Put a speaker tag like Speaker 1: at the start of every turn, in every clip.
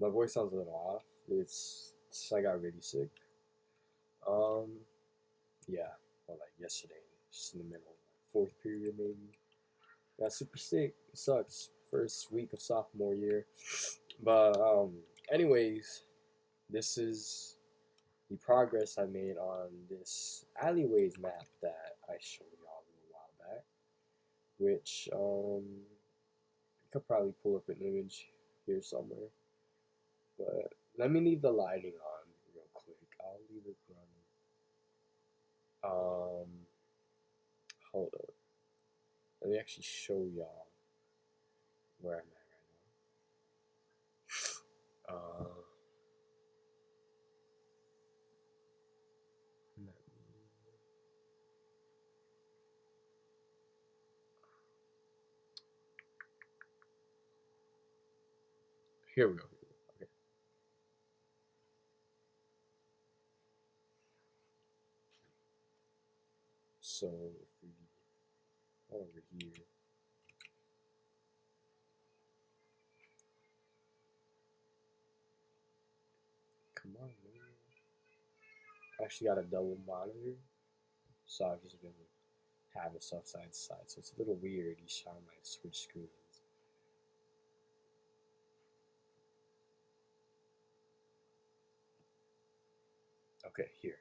Speaker 1: My voice sounds a little off. I got really sick. Um, yeah, or like yesterday, just in the middle of fourth period maybe. Got super sick. It sucks. First week of sophomore year. But anyways, this is the progress I made on this alleyways map that I showed y'all a little while back. Which I could probably pull up an image here somewhere. But let me leave the lighting on real quick. I'll leave it running. Hold up. Let me actually show y'all where I'm at right now. Here we go. Okay. So if we over here. Come on, man. I actually got a double monitor, so I've just been having stuff side to side. So it's a little weird each time I switch screens. Okay, here.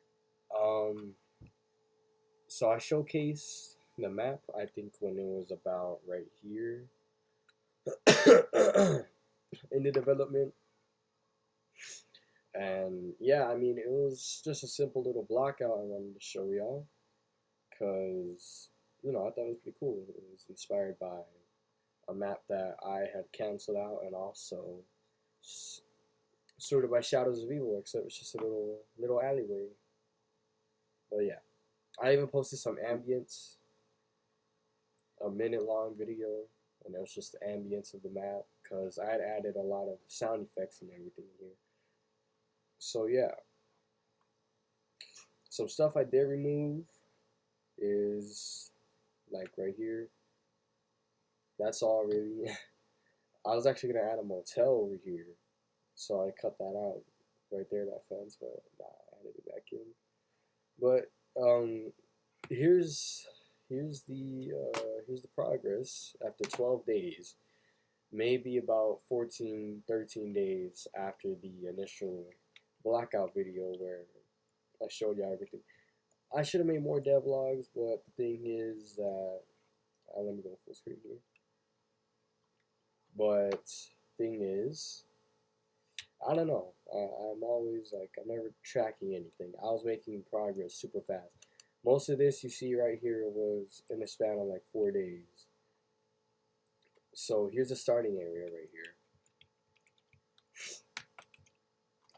Speaker 1: So I showcased the map, I think, when it was about right here in the development. And yeah, I mean, it was just a simple little block out I wanted to show y'all. Because, I thought it was pretty cool. It was inspired by a map that I had canceled out, and also sort of by Shadows of Evil, except it's just a little alleyway. But yeah, I even posted some ambience, a minute-long video, and it was just the ambience of the map because I had added a lot of sound effects and everything here. So yeah, some stuff I did remove is like right here. That's all really. I was actually gonna add a motel over here, so I cut that out right there, that fence, but nah, I added it back in. But here's here's the progress after 12 days, maybe about 14, 13 days after the initial blackout video where I showed you everything. I should have made more devlogs, but the thing is that let me go full screen here. But thing is, I don't know. I'm always like, I'm never tracking anything. I was making progress super fast. Most of this you see right here was in a span of like 4 days. So here's the starting area right here.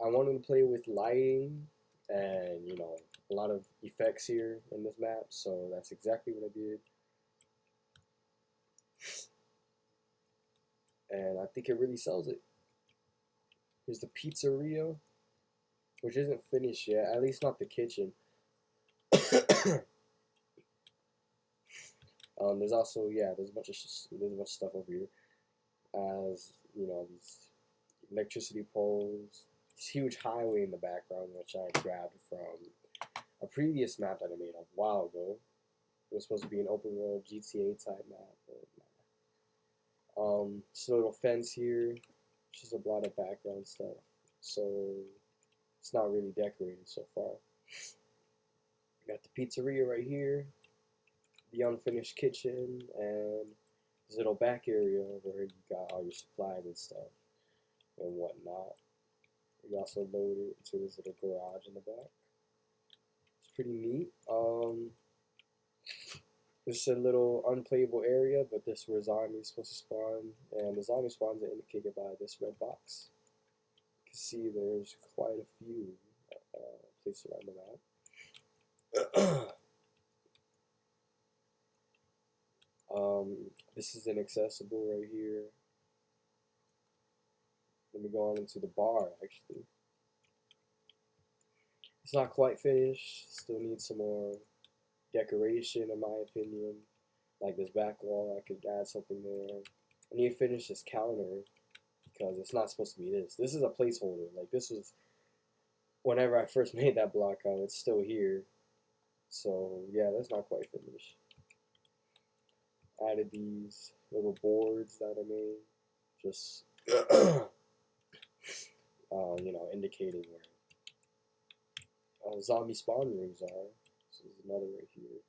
Speaker 1: I wanted to play with lighting and, a lot of effects here in this map. So that's exactly what I did. And I think it really sells it. Here's the pizzeria, which isn't finished yet, at least not the kitchen. There's also, there's a bunch of stuff over here, as these electricity poles, this huge highway in the background, which I grabbed from a previous map that I made a while ago. It was supposed to be an open world GTA type map, but just a little fence here, just a lot of background stuff. So it's not really decorated so far. Got the pizzeria right here, the unfinished kitchen, and this little back area where you got all your supplies and stuff and whatnot. We also loaded to this little garage in the back. It's pretty neat. This is a little unplayable area, but this is where zombies supposed to spawn, and the zombie spawns are indicated by this red box. You can see there's quite a few places around the map. This is inaccessible right here. Let me go on into the bar, actually. It's not quite finished. Still needs some more decoration, in my opinion. Like this back wall, I could add something there. I need to finish this counter because it's not supposed to be this. This is a placeholder. Like, this was whenever I first made that block out. It's still here. So yeah, that's not quite finished. Added these little boards that I made, just you know, indicating where zombie spawn rooms are. So there's another right here.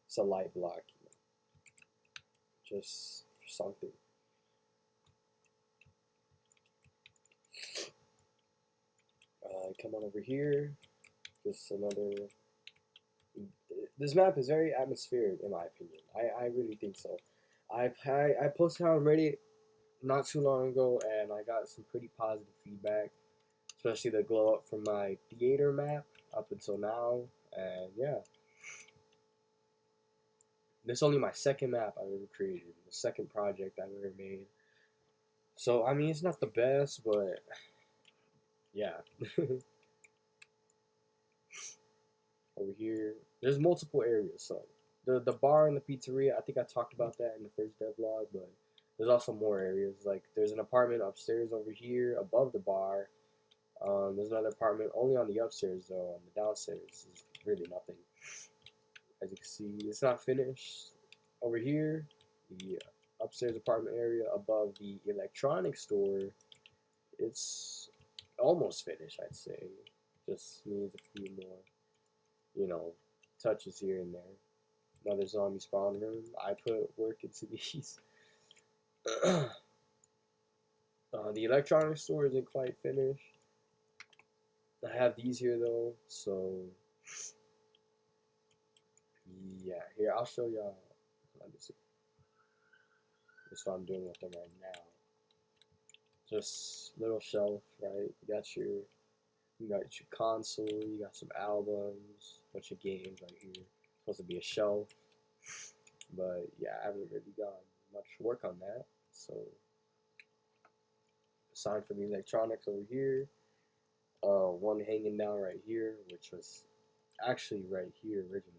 Speaker 1: It's a light block, you know, just something. Come on over here. Just another. This map is very atmospheric, in my opinion. I really think so. I posted on Reddit not too long ago, and I got some pretty positive feedback, especially the glow up from my theater map up until now. And yeah, this is only my second map I've ever created, the second project I've ever made. So I mean, it's not the best, but yeah. Over here, there's multiple areas. So the bar and the pizzeria, I think I talked about that in the first devlog, but there's also more areas. Like, there's an apartment upstairs over here above the bar. There's another apartment only on the upstairs, though. On the downstairs is really nothing. As you can see, it's not finished. Over here, the upstairs apartment area above the electronics store, it's almost finished, I'd say. Just needs a few more, you know, touches here and there. Another zombie spawn room. I put work into these. The electronics store isn't quite finished. I have these here though, so yeah. Here, I'll show y'all. Let me see. That's what I'm doing with them right now. Just little shelf, right? You got your console. You got some albums, bunch of games right here. Supposed to be a shelf, but yeah, I haven't really done much work on that. So, aside from the electronics over here, one hanging down right here, which was actually right here originally.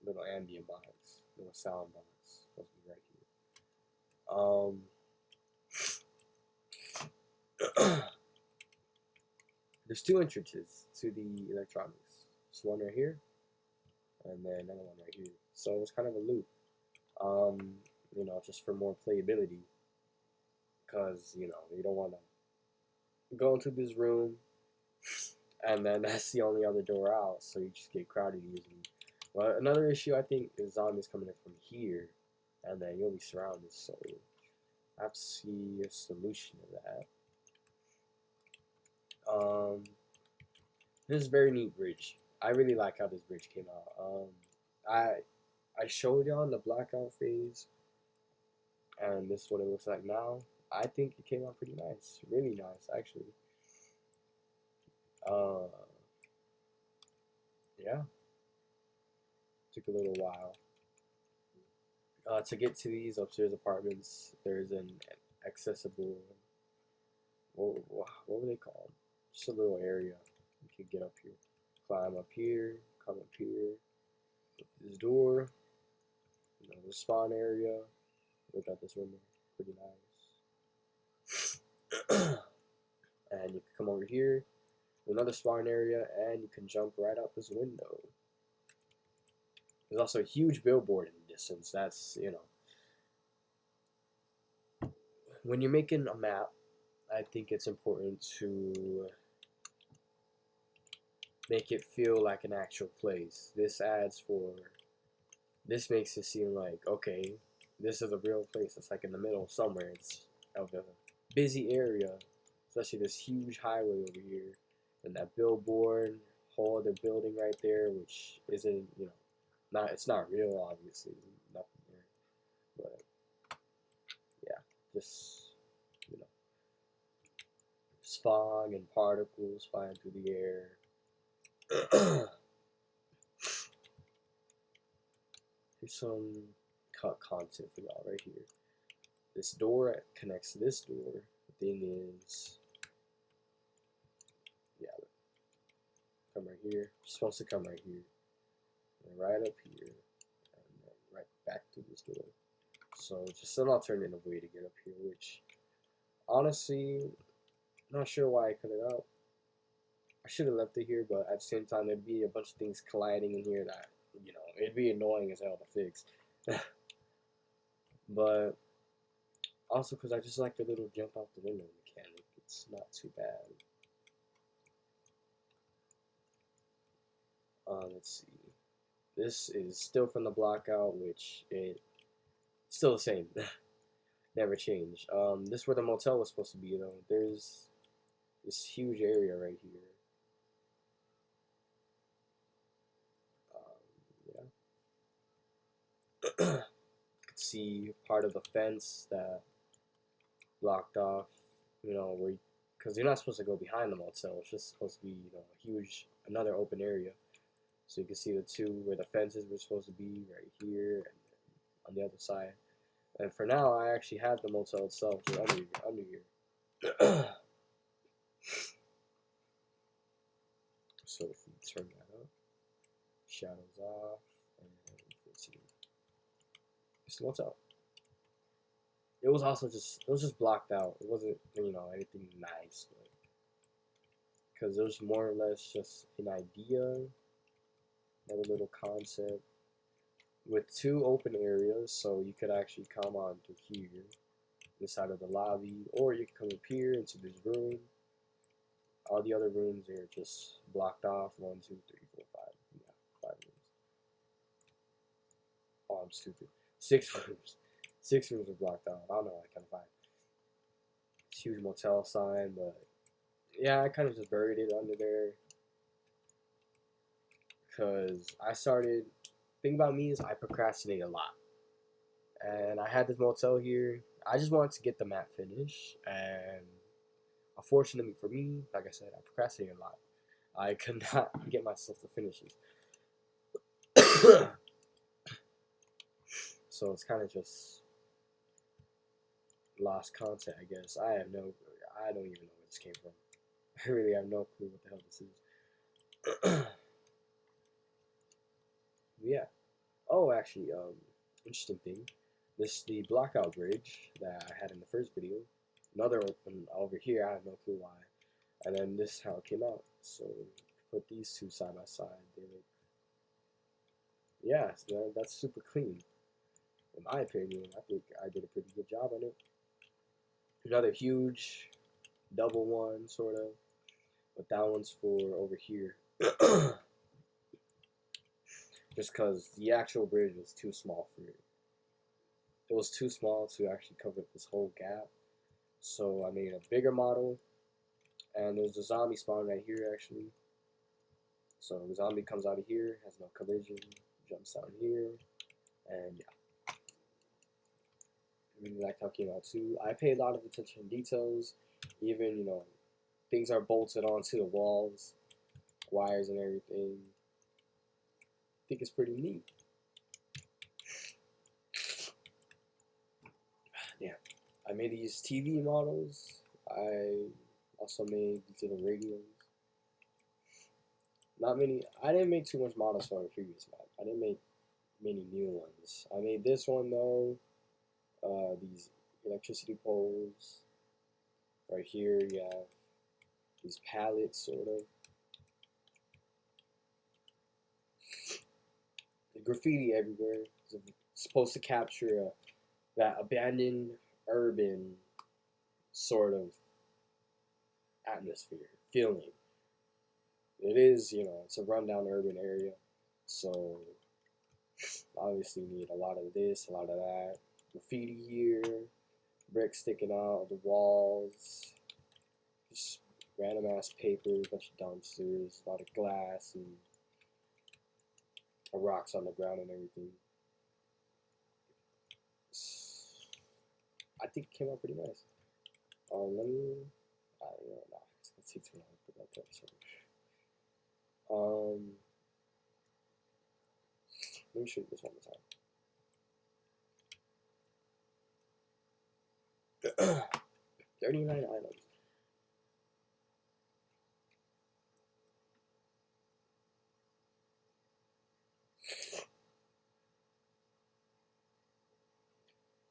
Speaker 1: Little ambient box, little sound box, supposed to be right here. There's two entrances to the electronics. There's one right here, and then another one right here. So it's kind of a loop. You know, just for more playability, because you know you don't want to go into this room, and then that's the only other door out, so you just get crowded easily. But another issue I think is zombies coming in from here, and then you'll be surrounded. So I have to see a solution to that. This is a very neat bridge. I really like how this bridge came out. I showed y'all in the blackout phase, and this is what it looks like now. I think it came out pretty nice, really nice actually. Yeah, took a little while. To get to these upstairs apartments, there's an accessible, what were they called? Just a little area. You can get up here, climb up here, come up here. This door, you know, the spawn area. Look out this window, pretty nice. And you can come over here, another spawn area, and you can jump right out this window. There's also a huge billboard in the distance. That's, you know, when you're making a map, I think it's important to make it feel like an actual place. This makes it seem like, okay, this is a real place. It's like in the middle somewhere. It's of a busy area, especially this huge highway over here, and that billboard, whole other building right there, which isn't, you know, it's not real, obviously, nothing there, but yeah, just, you know, fog and particles flying through the air. Here's some content for y'all right here. This door connects to this door. The thing is, yeah, come right here. You're supposed to come right here, and right up here, and then right back to this door. So just an alternative way to get up here, which honestly, not sure why I cut it out. I should have left it here, but at the same time, there'd be a bunch of things colliding in here that, it'd be annoying as hell to fix. But also because I just like the little jump out the window mechanic. It's not too bad. Let's see. This is still from the block out, which it still the same. Never changed. This is where the motel was supposed to be, though. There's this huge area right here. Yeah. You can see part of the fence that blocked off, where because you're not supposed to go behind the motel. It's just supposed to be, a huge another open area. So you can see the two where the fences were supposed to be right here and on the other side. And for now, I actually have the motel itself just under here. So if we turn that up, shadows off, and let's see, it's the motel. It was also just blocked out. It wasn't anything nice, because it was more or less just an idea, another little concept with two open areas, so you could actually come on to here, this side of the lobby, or you could come up here into this room. All the other rooms are just blocked off. 1, 2, 3, 4, 5. Yeah, 5 rooms. Oh, I'm stupid. 6 rooms. 6 rooms are blocked out. I don't know. I kind of find huge motel sign, but yeah, I kind of just buried it under there because I started. Thing about me is I procrastinate a lot, and I had this motel here. I just wanted to get the map finished, and unfortunately for me, like I said, I procrastinated a lot. I could not get myself to finish it. So it's kind of just lost content, I guess. I don't even know where this came from. I really have no clue what the hell this is. Yeah. Oh, actually, interesting thing. This the blockout bridge that I had in the first video. Another one over here. I have no clue why. And then this is how it came out. So put these two side by side. They look, yeah, so that's super clean. In my opinion, I think I did a pretty good job on it. Another huge double one, sort of, but that one's for over here. Just because the actual bridge was too small for it. It was too small to actually cover this whole gap. So I made a bigger model, and there's a zombie spawn right here actually. So the zombie comes out of here, has no collision, jumps down here, and yeah. I really like how it came out too. I pay a lot of attention to details, even things are bolted onto the walls, wires and everything. I think it's pretty neat. Yeah, I made these TV models. I also made these little radios. Not many. I didn't make too much models for the previous map. I didn't make many new ones. I made this one though. These electricity poles. Right here, you have these pallets, sort of. The graffiti everywhere. It's supposed to capture that abandoned urban sort of atmosphere, feeling. It is, it's a rundown urban area, so obviously you need a lot of this, a lot of that. Graffiti here, bricks sticking out of the walls, just random ass paper, a bunch of dumpsters, a lot of glass and rocks on the ground and everything. I think it came out pretty nice. Let me, nah, it's gonna take too long to put that together. Let me show you this one more time. 39 items.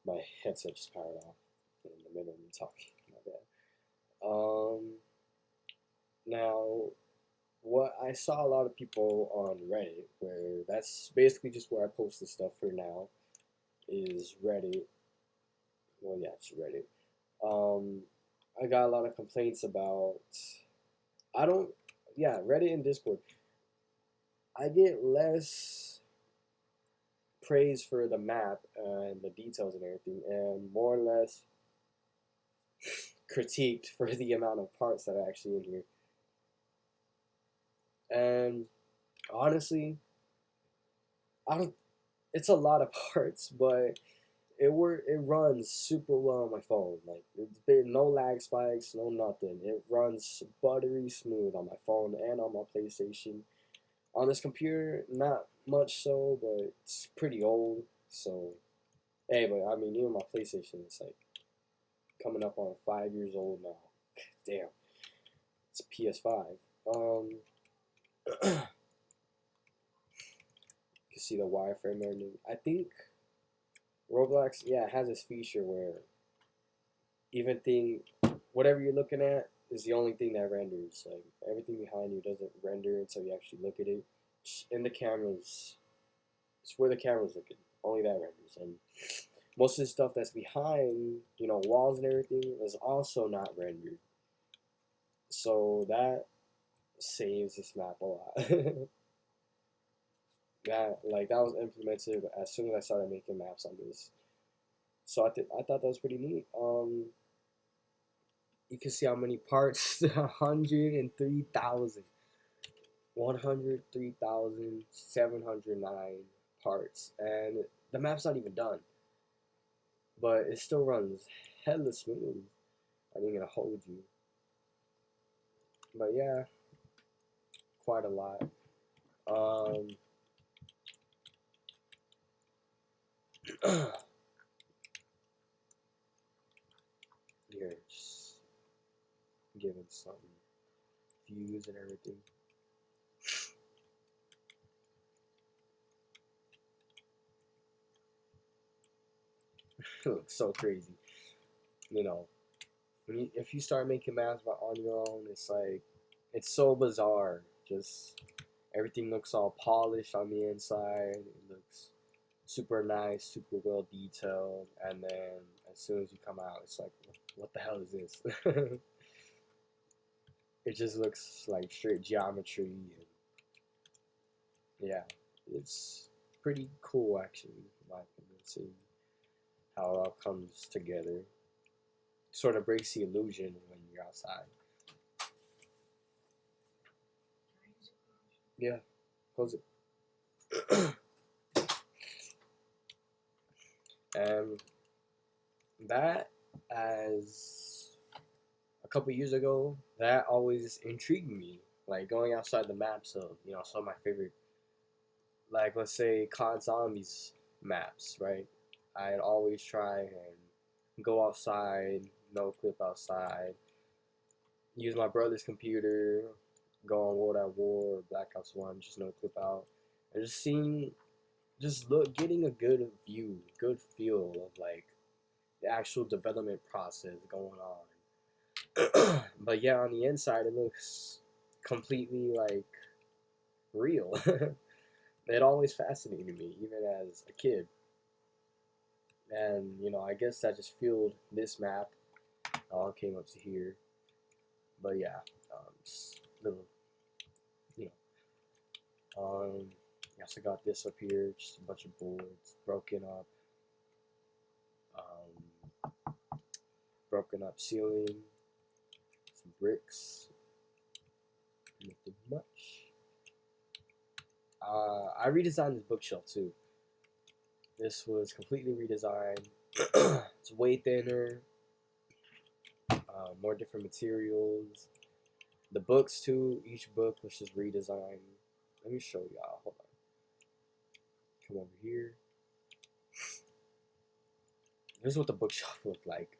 Speaker 1: My headset just powered off in the middle of me talking. My I saw a lot of people on Reddit, where that's basically just where I post the stuff for now, is Reddit. Well, yeah, it's Reddit. Um, I got a lot of complaints about. I don't. Yeah, Reddit and Discord. I get less praise for the map and the details and everything, and more or less critiqued for the amount of parts that are actually in here. And honestly, I don't. It's a lot of parts, but it runs super well on my phone. Like it's been no lag spikes, no nothing. It runs buttery smooth on my phone and on my PlayStation. On this computer, not much so, but it's pretty old. So hey, but I mean, even my PlayStation is like coming up on 5 years old now. Damn, it's PS5. Um, you can see the wireframe and everything. I think Roblox, yeah, it has this feature where even thing, whatever you're looking at is the only thing that renders. Like everything behind you doesn't render until you actually look at it. In the cameras, it's where the camera's looking. Only that renders, and most of the stuff that's behind, walls and everything is also not rendered. So that saves this map a lot. that was implemented as soon as I started making maps on this. So I thought that was pretty neat. You can see how many parts 103,000. 103,709 parts, and the map's not even done, but it still runs hella smooth. I ain't gonna hold you, but yeah, quite a lot. Um, Here, just giving some views and everything. It looks so crazy, you know. If you start making maps on your own, it's so bizarre. Just everything looks all polished on the inside. It looks super nice, super well detailed, and then as soon as you come out, it's like, what the hell is this? It just looks like straight geometry, and yeah, it's pretty cool actually, in my opinion, seeing how it all comes together. Sort of breaks the illusion when you're outside. Yeah, close it. And that, as a couple years ago, that always intrigued me. Like going outside the maps of, some of my favorite, like let's say COD Zombies maps, right? I'd always try and go outside, no clip outside, use my brother's computer, go on World at War, Black Ops 1, just no clip out. And getting a good view, good feel of like the actual development process going on. But yeah, on the inside, it looks completely like real. It always fascinated me, even as a kid. And I guess that just fueled this map. All came up to here. But yeah, just little, you I also got this up here, just a bunch of boards, broken up ceiling, some bricks, nothing much. I redesigned this bookshelf too. This was completely redesigned. It's way thinner, more different materials. The books too, each book was just redesigned. Let me show y'all. Hold on. Come over here. This is what the bookshelf looked like.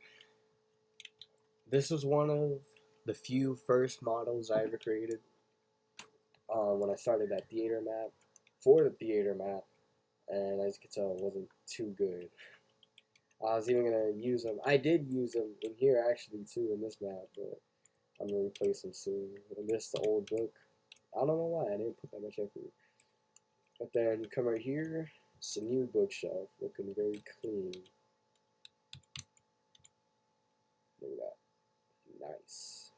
Speaker 1: This was one of the few first models I ever created. When I started that theater map, for the theater map, and as you can tell, it wasn't too good. I was even gonna use them. I did use them in here actually too in this map, but I'm gonna replace them soon. And this is the old book. I don't know why I didn't put that much effort. But then you come right here, it's a new bookshelf, looking very clean. Look at that. Nice.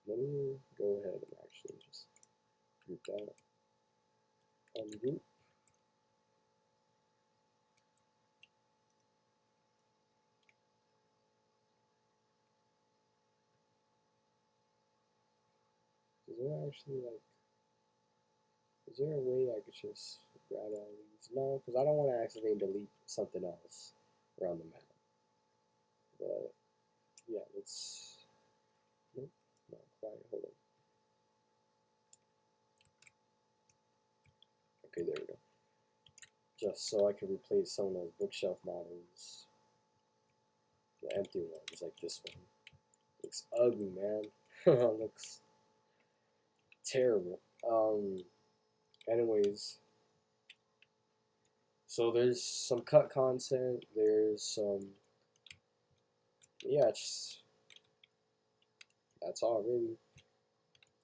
Speaker 1: Let me go ahead and actually just group that. Ungroup. Is there actually like, is there a way I could just grab all these? No, because I don't want to accidentally delete something else around the map. But yeah, let's. Nope, not quite. Hold on. Okay, there we go. Just so I can replace some of those bookshelf models, the empty ones, like this one. Looks ugly, man. Looks terrible. Anyways, so there's some cut content. There's some, yeah, it's, that's all really.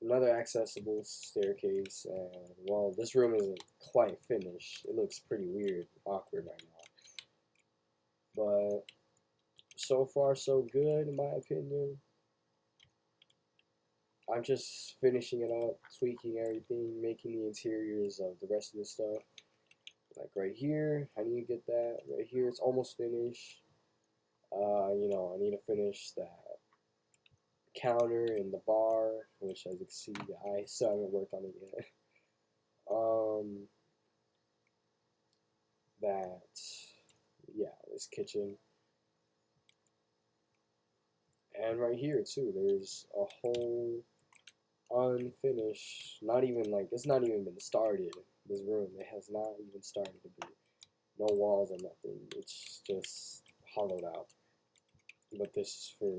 Speaker 1: Another accessible staircase, and well, this room isn't quite finished. It looks pretty weird, awkward right now. But so far, so good, in my opinion. I'm just finishing it up, tweaking everything, making the interiors of the rest of the stuff. Like right here, I need to get that. Right here, it's almost finished. You know, I need to finish that counter and the bar, which as you can see, I still haven't worked on it yet. That, yeah, this kitchen. And right here too, there's a whole unfinished, not even like, it's not even been started. This room, it has not even started to be. No walls or nothing. It's just hollowed out. But this is for,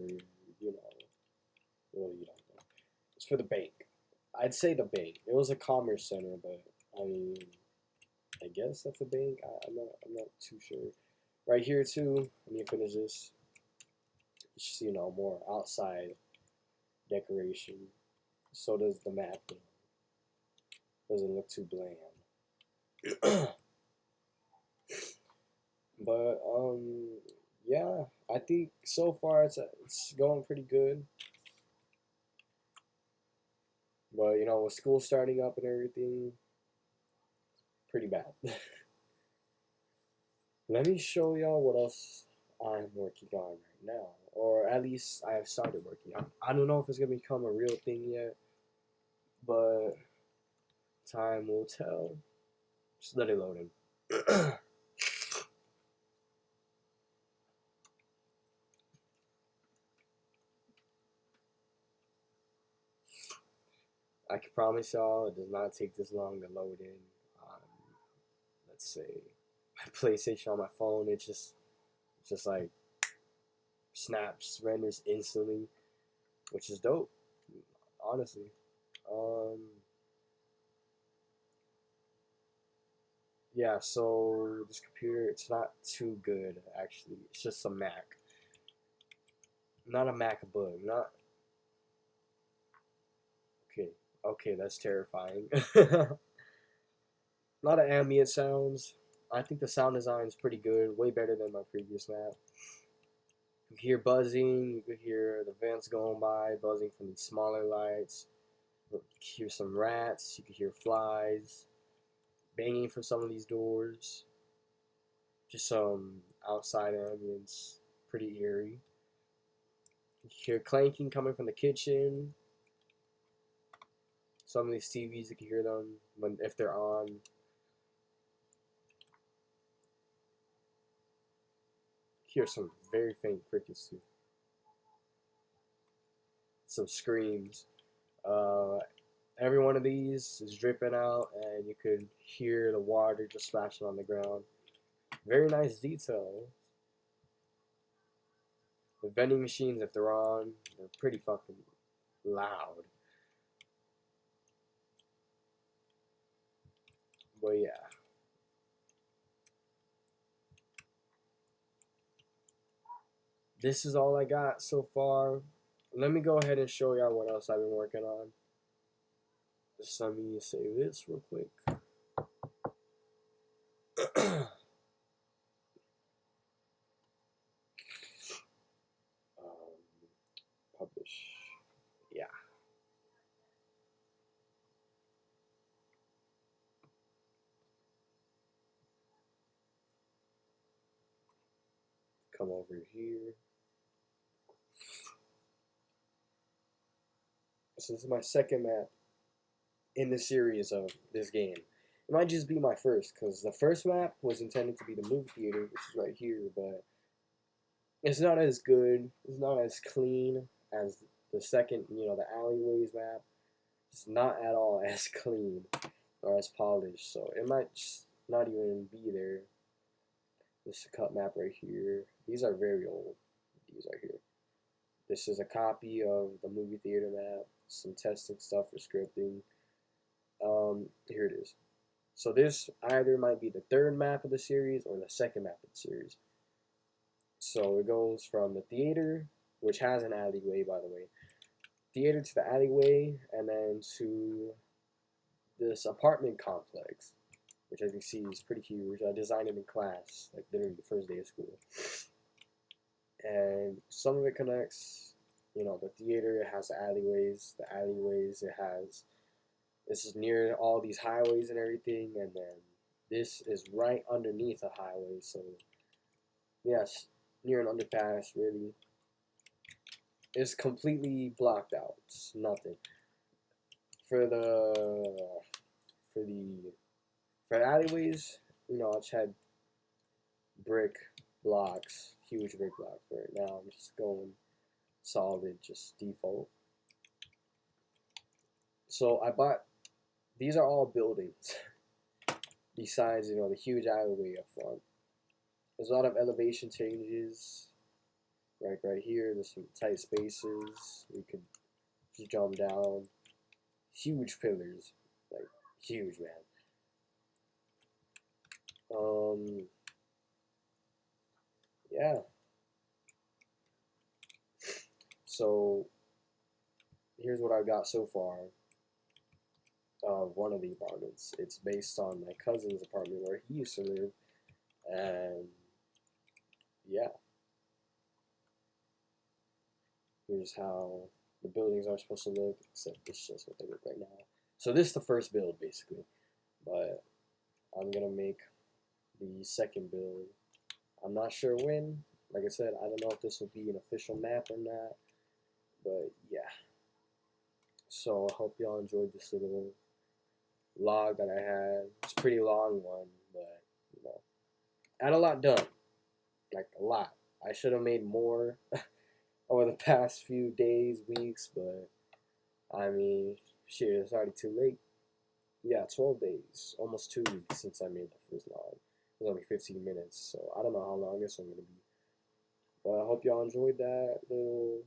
Speaker 1: you know, well, you don't know. It's for the bank. I'd say the bank. It was a commerce center, but I mean, I guess that's a bank. I'm not too sure. Right here too. Let me finish this. Just, you know, more outside decoration. So does the map. You know, doesn't look too bland. But yeah, I think so far it's going pretty good. But you know, with school starting up and everything, pretty bad. Let me show y'all what else I'm working on right now, or at least I have started working on. I don't know if it's gonna become a real thing yet, but time will tell. Just let it load in. I can promise y'all it does not take this long to load in. Let's say my PlayStation on my phone, it's just like snaps, renders instantly, which is dope, honestly. Um, yeah, so this computer, it's not too good actually. It's just a Mac, not a MacBook. Not okay. Okay, that's terrifying. A lot of ambient sounds. I think the sound design is pretty good, way better than my previous Mac. You can hear buzzing. You can hear the vents going by, buzzing from these smaller lights. You can hear some rats. You can hear flies banging from some of these doors. Just some outside ambience, pretty eerie. You can hear clanking coming from the kitchen. Some of these TVs, you can hear them when if they're on. You hear some very faint crickets too. Some screams. Uh, every one of these is dripping out, and you could hear the water just splashing on the ground. Very nice detail. The vending machines, if they're on, they're pretty fucking loud. But yeah. This is all I got so far. let me go ahead and show y'all what else I've been working on. Just let me save this real quick. Publish. Yeah. Come over here. So this is my second map in the series of this game. It might just be my first, because the first map was intended to be the movie theater, which is right here, but it's not as good, it's not as clean as the second, the alleyways map. It's not at all as clean or as polished, so it might just not even be there. This is a cut map right here. These are very old. These are here. This is a copy of the movie theater map, some testing stuff for scripting. Here it is. So this either might be the third map of the series or the second map of the series. So it goes from the theater, which has an alleyway, by the way, theater to the alleyway, and then to this apartment complex, which as you see is pretty huge. I designed it in class, like literally the first day of school. And some of it connects, the theater, it has alleyways. The alleyways, this is near all these highways and everything, and then this is right underneath a highway, so yes, near an underpass, really. It's completely blocked out. It's nothing. For alleyways, I just had brick blocks, huge brick block for it. Now I'm just going solid, just default. So I bought, these are all buildings besides, the huge alleyway up front. There's a lot of elevation changes. Like right here, there's some tight spaces. We could just jump down. Huge pillars, like huge, man. Yeah. So here's what I've got so far. One of the apartments. It's based on my cousin's apartment where he used to live, and yeah. Here's how the buildings are supposed to look, except this is just what they look right now. So this is the first build, basically. But I'm going to make the second build. I'm not sure when. Like I said, I don't know if this will be an official map or not. But yeah. So I hope y'all enjoyed this little log that I had. It's a pretty long one, but, I had a lot done. Like, a lot. I should have made more over the past few days, weeks, but I mean, shit, it's already too late. Yeah, 12 days, almost 2 weeks since I made the first log. It was only 15 minutes, so I don't know how long this one's gonna be. But I hope y'all enjoyed that little,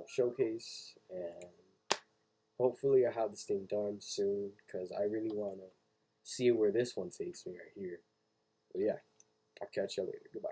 Speaker 1: showcase, and hopefully I have this thing done soon, because I really want to see where this one takes me right here. But yeah, I'll catch y'all later. Goodbye.